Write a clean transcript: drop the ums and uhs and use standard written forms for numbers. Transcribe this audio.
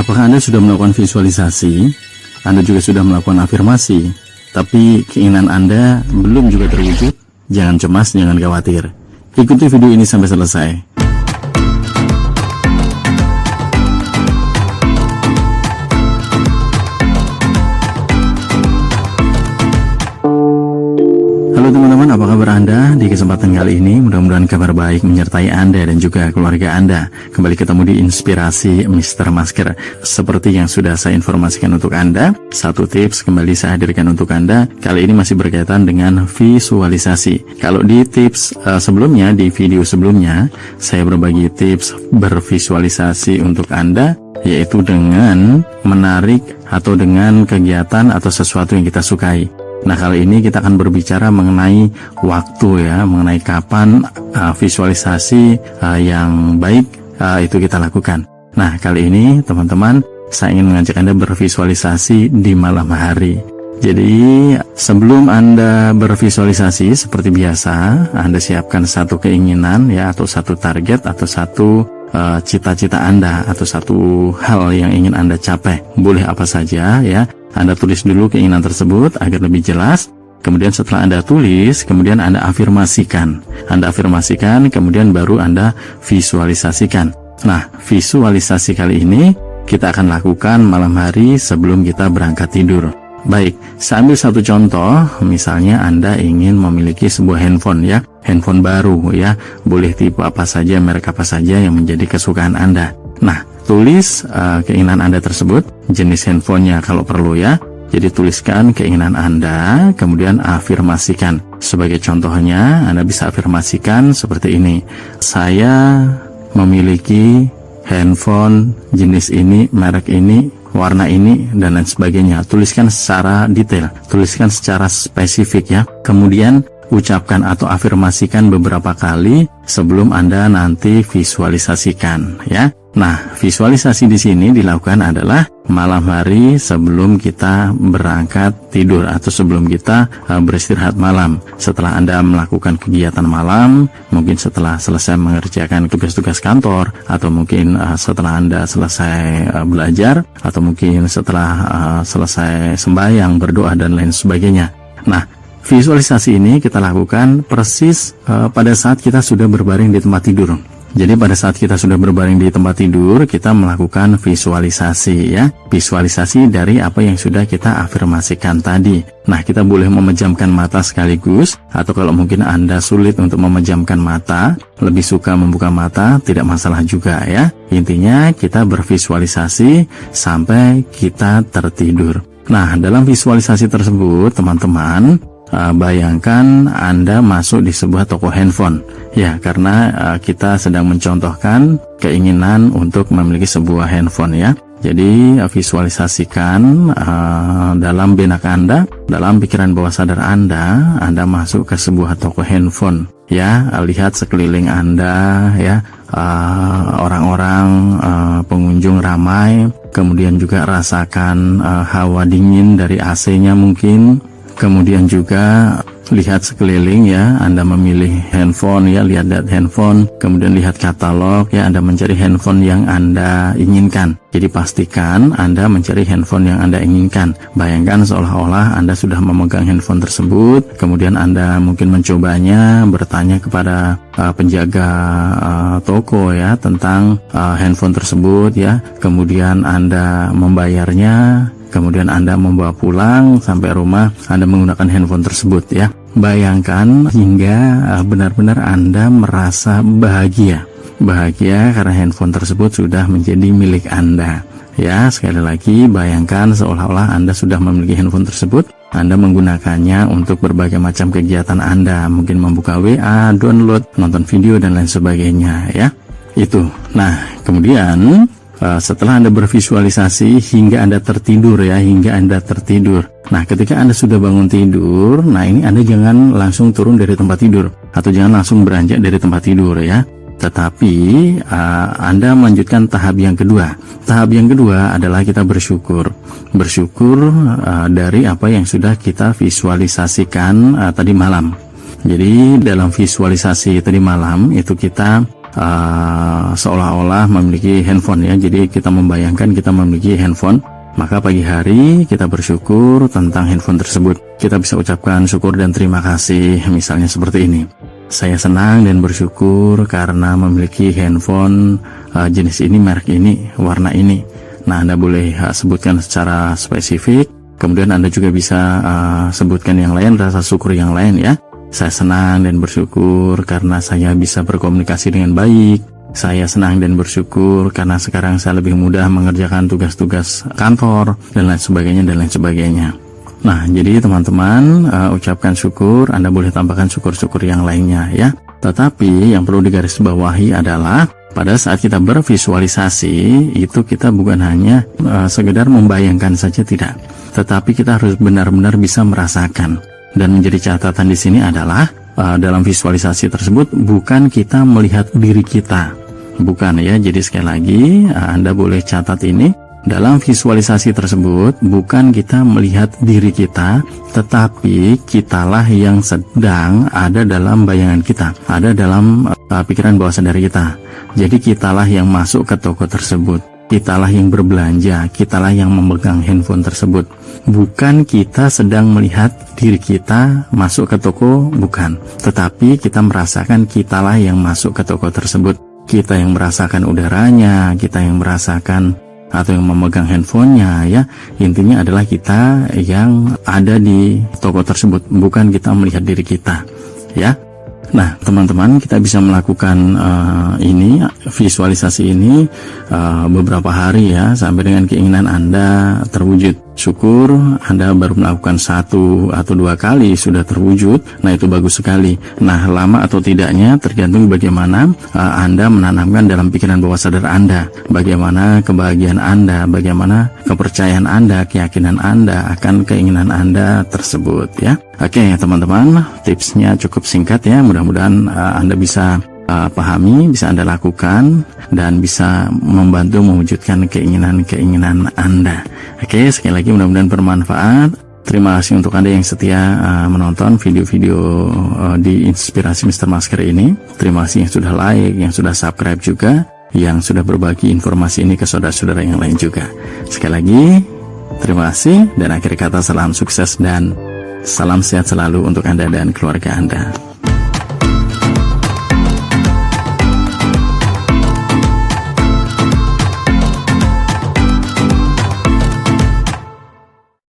Apakah Anda sudah melakukan visualisasi? Anda juga sudah melakukan afirmasi, tapi keinginan Anda belum juga terwujud? Jangan cemas, jangan khawatir. Ikuti video ini sampai selesai. Halo teman-teman, apa kabar Anda? Di kesempatan kali ini mudah-mudahan kabar baik menyertai Anda dan juga keluarga Anda. Kembali ketemu di Inspirasi Mr. Masker. Seperti yang sudah saya informasikan untuk Anda, satu tips kembali saya hadirkan untuk Anda. Kali ini masih berkaitan dengan visualisasi. Kalau di tips sebelumnya, di video sebelumnya, saya berbagi tips bervisualisasi untuk Anda, yaitu dengan menarik atau dengan kegiatan atau sesuatu yang kita sukai. Nah, kali ini kita akan berbicara mengenai waktu ya, mengenai kapan visualisasi yang baik itu kita lakukan. Nah, kali ini teman-teman, saya ingin mengajak Anda bervisualisasi di malam hari. Jadi, sebelum Anda bervisualisasi seperti biasa, Anda siapkan satu keinginan ya, atau satu target, atau satu cita-cita Anda, atau satu hal yang ingin Anda capai. Boleh apa saja ya. Anda tulis dulu keinginan tersebut agar lebih jelas. Kemudian setelah Anda tulis, kemudian Anda afirmasikan. Anda afirmasikan, kemudian baru Anda visualisasikan. Nah, visualisasi kali ini kita akan lakukan malam hari sebelum kita berangkat tidur. Baik, saya ambil satu contoh. Misalnya Anda ingin memiliki sebuah handphone ya, handphone baru ya. Boleh tipe apa saja, merek apa saja yang menjadi kesukaan Anda. Nah, tulis keinginan Anda tersebut, jenis handphonenya kalau perlu ya. Jadi tuliskan keinginan Anda, kemudian afirmasikan. Sebagai contohnya, Anda bisa afirmasikan seperti ini. Saya memiliki handphone jenis ini, merek ini, warna ini, dan lain sebagainya. Tuliskan secara detail, tuliskan secara spesifik ya. Kemudian ucapkan atau afirmasikan beberapa kali sebelum Anda nanti visualisasikan ya. Nah, visualisasi di sini dilakukan adalah malam hari sebelum kita berangkat tidur atau sebelum kita beristirahat malam. Setelah Anda melakukan kegiatan malam, mungkin setelah selesai mengerjakan tugas-tugas kantor, atau mungkin setelah Anda selesai belajar, atau mungkin setelah selesai sembahyang, berdoa, dan lain sebagainya. Nah, visualisasi ini kita lakukan persis pada saat kita sudah berbaring di tempat tidur. Jadi pada saat kita sudah berbaring di tempat tidur, kita melakukan visualisasi ya. Visualisasi dari apa yang sudah kita afirmasikan tadi. Nah, kita boleh memejamkan mata sekaligus, atau kalau mungkin Anda sulit untuk memejamkan mata, lebih suka membuka mata, tidak masalah juga ya. Intinya kita bervisualisasi sampai kita tertidur. Nah, dalam visualisasi tersebut, teman-teman, bayangkan Anda masuk di sebuah toko handphone ya, karena kita sedang mencontohkan keinginan untuk memiliki sebuah handphone ya. Jadi visualisasikan dalam benak Anda, dalam pikiran bawah sadar Anda masuk ke sebuah toko handphone ya. Lihat sekeliling Anda ya, orang-orang pengunjung ramai, kemudian juga rasakan hawa dingin dari AC-nya mungkin. Kemudian juga lihat sekeliling ya, Anda memilih handphone ya, lihat handphone, kemudian lihat katalog ya, Anda mencari handphone yang Anda inginkan. Jadi pastikan Anda mencari handphone yang Anda inginkan. Bayangkan seolah-olah Anda sudah memegang handphone tersebut, kemudian Anda mungkin mencobanya, bertanya kepada penjaga toko ya tentang handphone tersebut ya, kemudian Anda membayarnya. Kemudian Anda membawa pulang sampai rumah, Anda menggunakan handphone tersebut ya. Bayangkan hingga benar-benar Anda merasa bahagia. Bahagia karena handphone tersebut sudah menjadi milik Anda. Ya, sekali lagi bayangkan seolah-olah Anda sudah memiliki handphone tersebut. Anda menggunakannya untuk berbagai macam kegiatan Anda. Mungkin membuka WA, download, nonton video, dan lain sebagainya ya. Itu. Nah, kemudian setelah Anda bervisualisasi hingga Anda tertidur ya, hingga Anda tertidur. Nah, ketika Anda sudah bangun tidur, nah ini Anda jangan langsung turun dari tempat tidur, atau jangan langsung beranjak dari tempat tidur ya. Tetapi Anda melanjutkan tahap yang kedua. Tahap yang kedua adalah kita bersyukur. Bersyukur dari apa yang sudah kita visualisasikan tadi malam. Jadi dalam visualisasi tadi malam itu kita seolah-olah memiliki handphone ya. Jadi kita membayangkan kita memiliki handphone, maka pagi hari kita bersyukur tentang handphone tersebut. Kita bisa ucapkan syukur dan terima kasih, misalnya seperti ini. Saya senang dan bersyukur karena memiliki handphone jenis ini, merek ini, warna ini. Nah, Anda boleh sebutkan secara spesifik. Kemudian Anda juga bisa sebutkan yang lain, rasa syukur yang lain ya. Saya senang dan bersyukur karena saya bisa berkomunikasi dengan baik. Saya senang dan bersyukur karena sekarang saya lebih mudah mengerjakan tugas-tugas kantor dan lain sebagainya dan lain sebagainya. Nah, jadi teman-teman ucapkan syukur, Anda boleh tambahkan syukur-syukur yang lainnya ya. Tetapi yang perlu digarisbawahi adalah pada saat kita bervisualisasi itu kita bukan hanya sekedar membayangkan saja, tidak. Tetapi kita harus benar-benar bisa merasakan. Dan menjadi catatan di sini adalah dalam visualisasi tersebut bukan kita melihat diri kita, bukan ya. Jadi sekali lagi Anda boleh catat ini, dalam visualisasi tersebut bukan kita melihat diri kita, tetapi kitalah yang sedang ada dalam bayangan kita, ada dalam pikiran bawah sadar kita. Jadi kitalah yang masuk ke toko tersebut, kitalah yang berbelanja, kitalah yang memegang handphone tersebut. Bukan kita sedang melihat diri kita masuk ke toko, bukan. Tetapi kita merasakan kitalah yang masuk ke toko tersebut. Kita yang merasakan udaranya, kita yang merasakan atau yang memegang handphonenya ya. Intinya adalah kita yang ada di toko tersebut, bukan kita melihat diri kita ya. Nah, teman-teman, kita bisa melakukan ini visualisasi ini beberapa hari ya, sampai dengan keinginan Anda terwujud. Syukur Anda baru melakukan 1 atau 2 kali sudah terwujud. Nah, itu bagus sekali. Nah, lama atau tidaknya tergantung bagaimana Anda menanamkan dalam pikiran bawah sadar Anda, bagaimana kebahagiaan Anda, bagaimana kepercayaan Anda, keyakinan Anda akan keinginan Anda tersebut ya. Oke teman-teman, tipsnya cukup singkat ya. Mudah-mudahan Anda bisa pahami, bisa Anda lakukan, dan bisa membantu mewujudkan keinginan-keinginan Anda. Oke, sekali lagi mudah-mudahan bermanfaat. Terima kasih untuk Anda yang setia menonton video-video di Inspirasi Mr. Masker ini. Terima kasih yang sudah like, yang sudah subscribe juga, yang sudah berbagi informasi ini ke saudara-saudara yang lain juga. Sekali lagi, terima kasih, dan akhir kata salam sukses dan salam sehat selalu untuk Anda dan keluarga Anda.